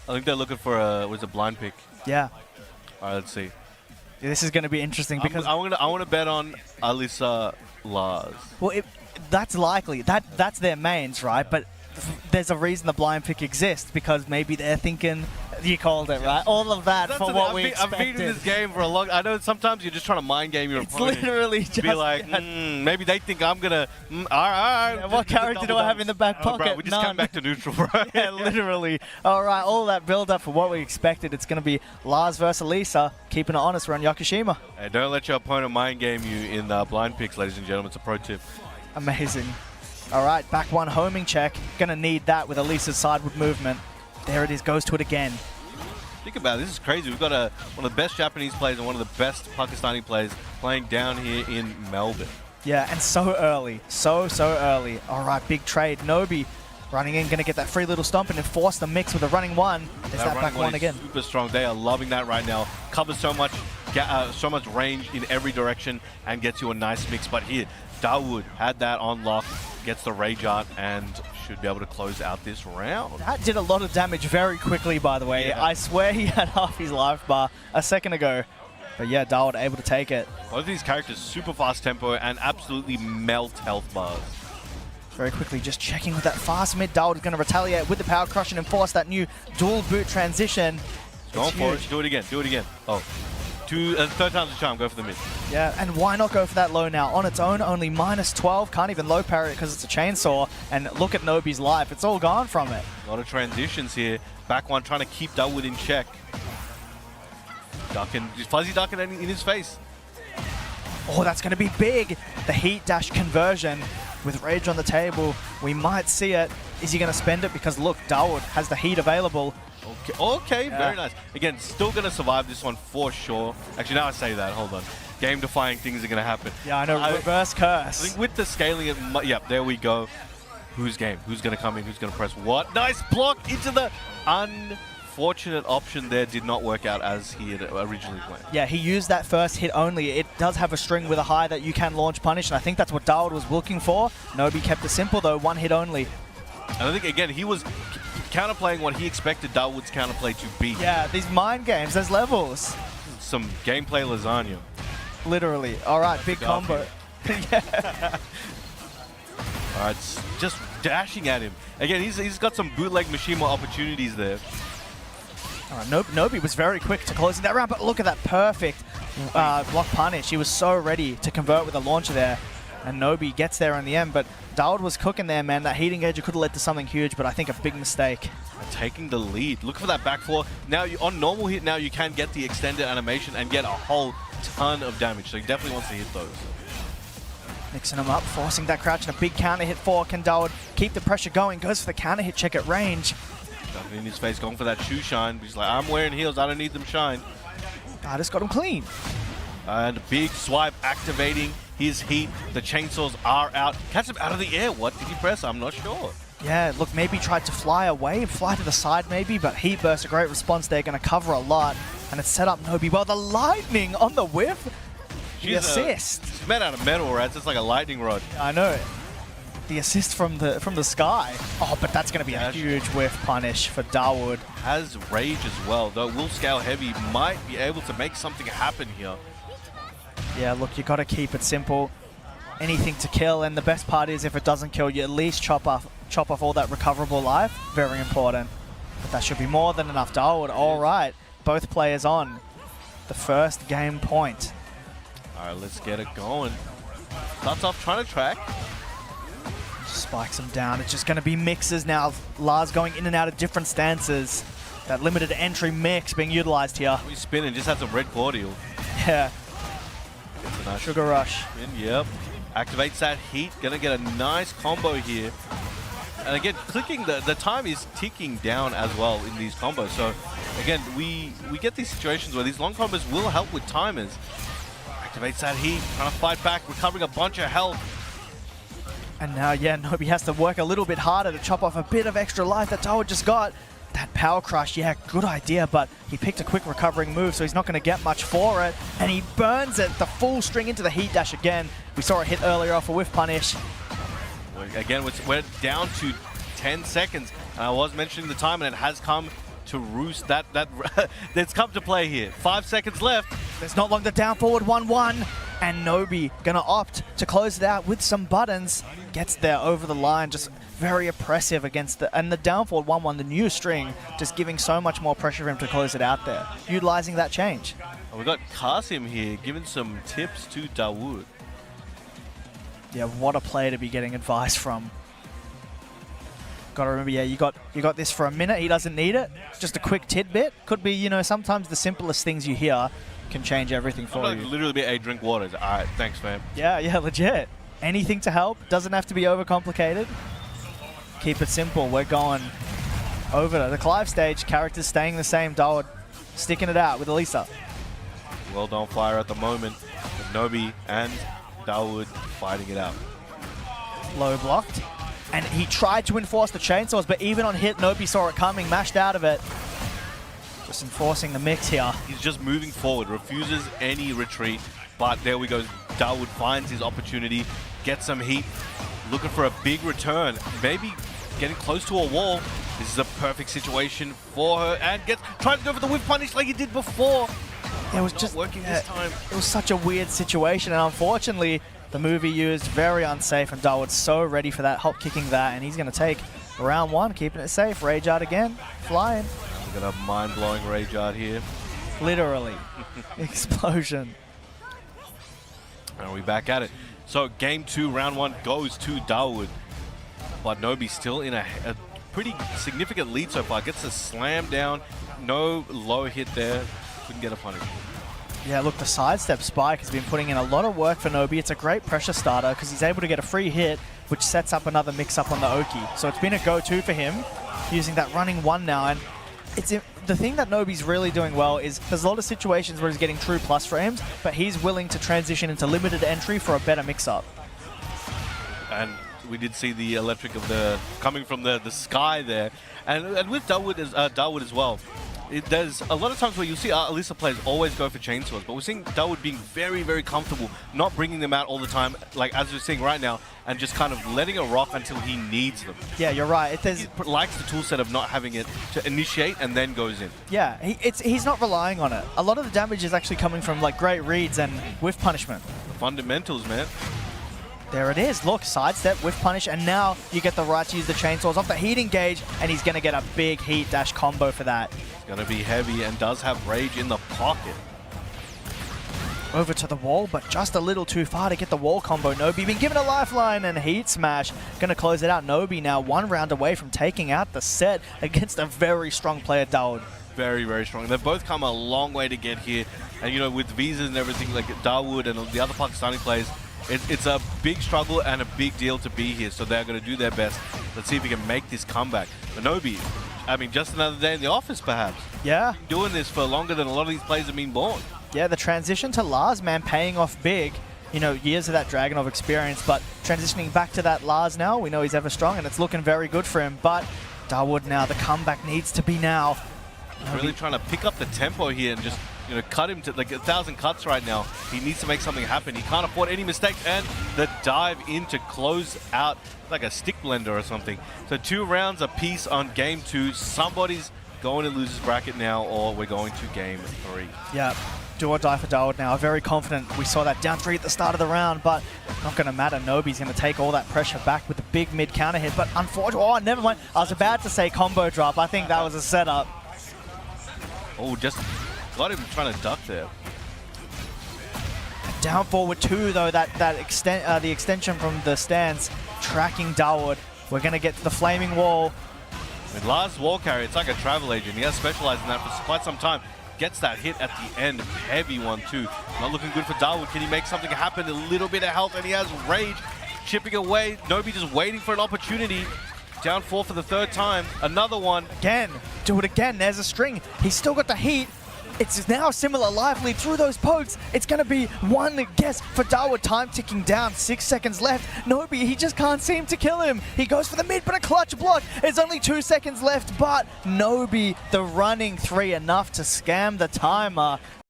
I think they're looking for a blind pick. Yeah. All right, let's see. Yeah, this is going to be interesting because I want to bet on Alisa Lars. well, that's likely. That's their mains, right? But there's a reason the blind pick exists because maybe they're thinking. You called it, right? All of that for what we expected. I've been in this game for a long. I know sometimes you're just trying to mind game your opponent. It's literally just be like, maybe they think I'm gonna. All right. Yeah, what character do I have in the back pocket? Bro, we just come back to neutral, bro. Yeah, literally. All right, all that build up for what we expected. It's going to be Lars versus Alisa. Keeping it honest, we're on Yakushima. Hey, don't let your opponent mind game you in blind picks, ladies and gentlemen. It's a pro tip. Amazing. All right, back one homing check. Going to need that with Alisa's sideward movement. There it is, goes to it again. Think about it, this is crazy. We've got one of the best Japanese players and one of the best Pakistani players playing down here in Melbourne. Yeah, and so early. So early. All right, big trade. Nobi running in, going to get that free little stomp and enforce the mix with a running one. There's that back one again. Super strong. They are loving that right now. Covers so much range in every direction and gets you a nice mix. But here, Dawood had that on lock, gets the rage art, and should be able to close out this round. That did a lot of damage very quickly, by the way. Yeah. I swear he had half his life bar a second ago. But yeah, Dawood able to take it. Both of these characters, super fast tempo and absolutely melt health bars. Very quickly, just checking with that fast mid. Dawood is going to retaliate with the power crush and enforce that new dual boot transition. Go for it. Do it again. Do it again. Oh. Third time's a charm, go for the mid. Yeah, and why not go for that low now? On its own, only -12, can't even low parry it because it's a chainsaw. And look at Nobi's life, it's all gone from it. A lot of transitions here. Back one trying to keep Dawood in check. Ducking, fuzzy ducking in his face. Oh, that's going to be big. The heat dash conversion with rage on the table. We might see it. Is he going to spend it? Because look, Dawood has the heat available. Okay, very nice. Again, still going to survive this one for sure. Actually, now I say that, hold on. Game-defying things are going to happen. Yeah, I know, reverse curse. I think with the scaling, yep, there we go. Who's game? Who's going to come in? Who's going to press what? Nice block into the unfortunate option there. Did not work out as he had originally planned. Yeah, he used that first hit only. It does have a string with a high that you can launch punish, and I think that's what Dawood was looking for. Nobi kept it simple, though, one hit only. And I think, again, he was counterplaying what he expected Dawood's counterplay to be. Yeah, these mind games, there's levels. Some gameplay lasagna. Literally. All right, big combo. Yeah. All right, just dashing at him. Again, he's got some bootleg Mishima opportunities there. All right, Nobi was very quick to closing that round, but look at that perfect block punish. He was so ready to convert with a launcher there. And Nobi gets there in the end, but Dawood was cooking there, man. That heat engager could have led to something huge, but I think a big mistake. Taking the lead. Look for that back four. Now, on normal hit now, you can get the extended animation and get a whole ton of damage, so he definitely wants to hit those. Mixing him up, forcing that crouch and a big counter hit for Can Dawood keep the pressure going. Goes for the counter hit check at range. Ducking in his face, going for that shoe shine. He's like, I'm wearing heels, I don't need them shine. I just got him clean. And a big swipe activating his heat. The chainsaws are out. Catch him out of the air. What did he press? I'm not sure. Yeah, look, maybe tried to fly away, fly to the side maybe, but heat burst, a great response there, going to cover a lot. And it's set up Nobi. Well, the lightning on the whiff. The assist. It's made out of metal, right? So it's like a lightning rod. I know. The assist from the sky. Oh, but that's going to be a huge whiff punish for Dawood. Has rage as well, though will scale heavy, might be able to make something happen here. Yeah, look, you got to keep it simple. Anything to kill, and the best part is if it doesn't kill, you at least chop off all that recoverable life. Very important. But that should be more than enough. Dawood, all right. Both players on the first game point. All right, let's get it going. Starts off trying to track. Spikes him down. It's just going to be mixes now. Lars going in and out of different stances. That limited entry mix being utilized here. He's spinning, just had some red cordial. Yeah. Nice Sugar rush. Yep. Activates that heat. Gonna get a nice combo here. And again, clicking, the time is ticking down as well in these combos. So again, we get these situations where these long combos will help with timers. Activates that heat, trying to fight back, recovering a bunch of health. And now, yeah, Nobi has to work a little bit harder to chop off a bit of extra life that Dawood just got. That power crush, yeah, good idea, but he picked a quick recovering move, so he's not going to get much for it. And he burns it, the full string into the heat dash again. We saw a hit earlier off a whiff punish. Again, we're down to 10 seconds. And I was mentioning the time, and it has come to roost. That's come to play here. 5 seconds left. There's not long to down forward 1-1. And Nobi gonna opt to close it out with some buttons. Gets there over the line, just very oppressive against and the down forward 1-1, the new string, just giving so much more pressure for him to close it out there, utilizing that change. We got Kasim here giving some tips to Dawood. Yeah, what a player to be getting advice from. Gotta remember, yeah, you got this for a minute. He doesn't need it. Just a quick tidbit. Could be, you know, sometimes the simplest things you hear can change everything for you. Literally be, hey, drink water. All right, thanks, fam. Yeah, legit. Anything to help. Doesn't have to be overcomplicated. Keep it simple. We're going over to the Clive stage. Characters staying the same. Dawood sticking it out with Alisa. Well done fire at the moment. With Nobi and Dawood fighting it out. Low blocked. And he tried to enforce the chainsaws, but even on hit, Nobi saw it coming, mashed out of it. Just enforcing the mix here. He's just moving forward, refuses any retreat. But there we go. Dawood finds his opportunity, gets some heat, looking for a big return. Maybe getting close to a wall. This is a perfect situation for her, and trying to go for the whip punish like he did before. It was just working this time. It was such a weird situation, and unfortunately, the move he used very unsafe, and Dawood's so ready for that, hop kicking that, and he's going to take round one, keeping it safe. Rage Art again, flying. We're going to have mind-blowing Rage Art here. Literally. Explosion. And we're back at it. So game 2, round 1 goes to Dawood. But Nobi still in a pretty significant lead so far. Gets a slam down. No low hit there. Couldn't get a punish. Yeah, look, the sidestep spike has been putting in a lot of work for Nobi. It's a great pressure starter because he's able to get a free hit, which sets up another mix-up on the Oki. So it's been a go-to for him, using that running one now. And the thing that Nobi's really doing well is there's a lot of situations where he's getting true plus frames, but he's willing to transition into limited entry for a better mix-up. And we did see the electric of coming from the sky there. And with Dawood as well. There's a lot of times where you see Alisa players always go for chainsaws, but we're seeing Dawood being very, very comfortable, not bringing them out all the time, like as we're seeing right now, and just kind of letting it rock until he needs them. Yeah, you're right. He likes the toolset of not having it to initiate and then goes in. Yeah, he's not relying on it. A lot of the damage is actually coming from like great reads and whiff punishment. The fundamentals, man. There it is. Look, sidestep, whiff punish, and now you get the right to use the chainsaws off the heat engage, and he's going to get a big heat dash combo for that. It's going to be heavy and does have rage in the pocket. Over to the wall, but just a little too far to get the wall combo. Nobi been given a lifeline and heat smash. Going to close it out. Nobi now 1 round away from taking out the set against a very strong player, Dawood. Very, very strong. They've both come a long way to get here. And, you know, with visas and everything, like Dawood and the other Pakistani players, it's a big struggle and a big deal to be here, so they're going to do their best. Let's see if we can make this comeback. But Nobi, I mean, just another day in the office, perhaps. Yeah. Doing this for longer than a lot of these players have been born. Yeah, the transition to Lars, man, paying off big. You know, years of that Dragunov experience, but transitioning back to that Lars now, we know he's ever strong, and it's looking very good for him. But Dawood now, the comeback needs to be now. Really trying to pick up the tempo here and just, you know, cut him to like 1,000 cuts right now. He needs to make something happen. He can't afford any mistakes, and the dive in to close out like a stick blender or something. So 2 rounds apiece on game 2. Somebody's going to lose his bracket now, or we're going to game 3. Yeah, do or die for Dawood now. Very confident. We saw that down 3 at the start of the round, but not going to matter. Nobi's going to take all that pressure back with the big mid counter hit, but unfortunately, oh, never mind. I was about to say combo drop. I think that was a setup. Oh, just got him trying to duck there. Down forward 2 though, the extension from the stance, tracking Dawood. We're going to get to the flaming wall. With Lars' wall carry, it's like a travel agent. He has specialized in that for quite some time. Gets that hit at the end. Heavy one too. Not looking good for Dawood. Can he make something happen? A little bit of health, and he has rage chipping away. Nobi just waiting for an opportunity. Down 4 for the 3rd time. Another one. Again. Do it again. There's a string. He's still got the heat. It's now similar live lead through those pokes. It's going to be one guess for Dawood. Time ticking down. 6 seconds left. Nobi, he just can't seem to kill him. He goes for the mid, but a clutch block. It's only 2 seconds left, but Nobi, the running 3, enough to scam the timer.